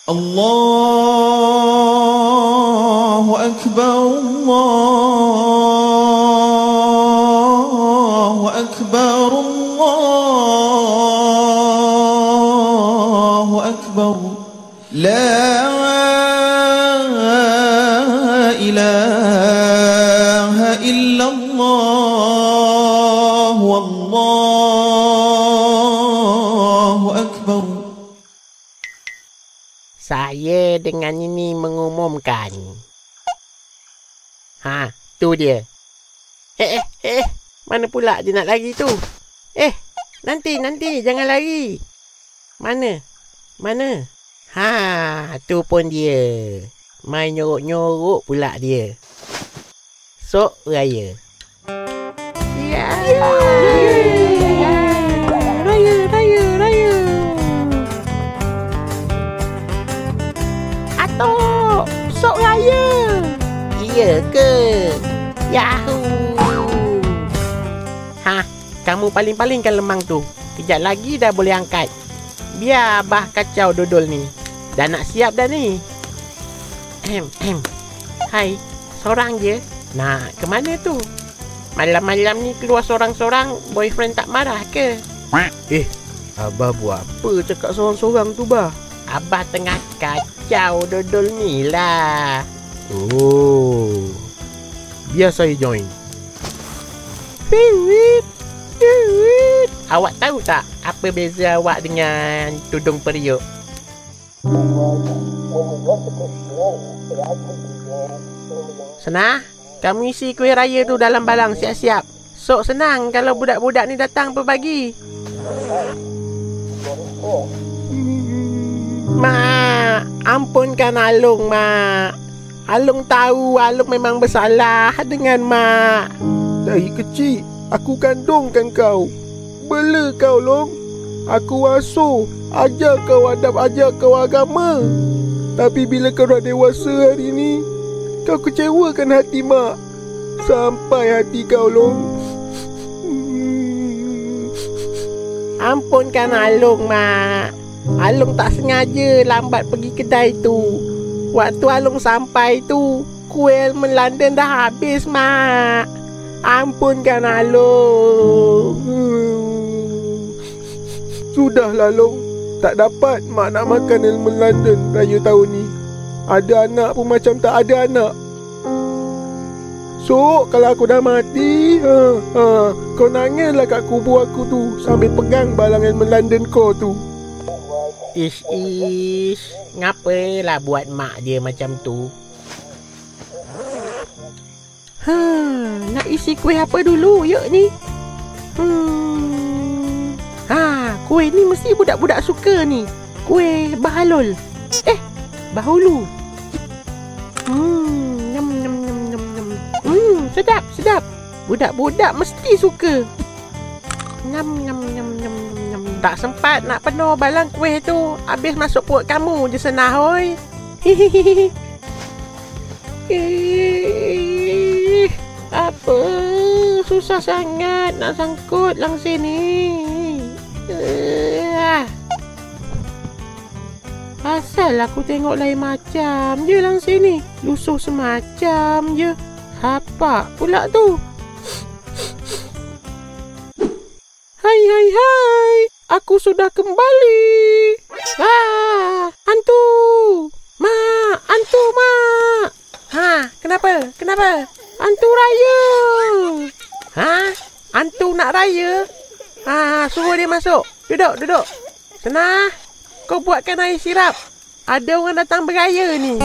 Allahu Akbar, Allahu Akbar, Allahu Akbar. La ilaha illallah, wallahu akbar. Saya dengan ini mengumumkan. Tu dia. Mana pula dia nak lari tu? Nanti, jangan lari. Mana? Tu pun dia. Main nyorok-nyorok pula dia. Sok raya. Raya. Atok, sok raya. Iya ke? Yahoo. Kamu paling-palingkan lemang tu. Kejap lagi dah boleh angkat. Biar abah kacau dodol ni. Dah nak siap dah ni. Hai, seorang je. Nak ke mana tu? Malam-malam ni keluar sorang-sorang, boyfriend tak marah ke? Abah buat apa cakap sorang-sorang tu, bah? Abah tengah kacau dodol ni lah. Oh, biar saya join. Awak tahu tak apa beza awak dengan tudung periuk? Senang, kamu isi kuih raya tu dalam balang siap-siap. Sok senang kalau budak-budak ni datang berbagi. Mak, ampunkan Alung, Mak. Alung tahu Alung memang bersalah dengan Mak. Dari kecil, aku kandungkan kau. Bela kau, Long. Aku asuh, ajar kau adab, ajar kau agama. Tapi bila kau dah dewasa hari ni, kau kecewakan hati mak. Sampai hati kau, Long. Ampunkan Alung, Mak. Alung tak sengaja lambat pergi kedai tu. Waktu Alung sampai tu, kuih London dah habis, Mak. Ampunkan Alung. Sudahlah, Long. Tak dapat mak nak makan ilmu London raya tahun ni. Ada anak pun macam tak ada anak. So, kalau aku dah mati, kau nangislah kat kubur aku tu sambil pegang balang ilmu London kau tu. Ish. Ngapalah buat mak dia macam tu? Nak isi kuih apa dulu, yuk ni? Kuih ni mesti budak-budak suka ni. Kuih bahalul. Bahulu. Sedap. Budak-budak mesti suka. Tak sempat nak penuh balang kuih tu. Habis masuk perut kamu je senah, hoi. Apa? Susah sangat nak sangkut lang sini. Asal aku tengok lain macam je lang sini. Lusuh semacam je. Apa pula tu? Hai. Aku sudah kembali. Hantu. Mak, hantu, Mak. Kenapa? Hantu raya. Hantu nak raya? Suruh dia masuk. Duduk. Senang. Kau buatkan air sirap. Ada orang datang beraya ni.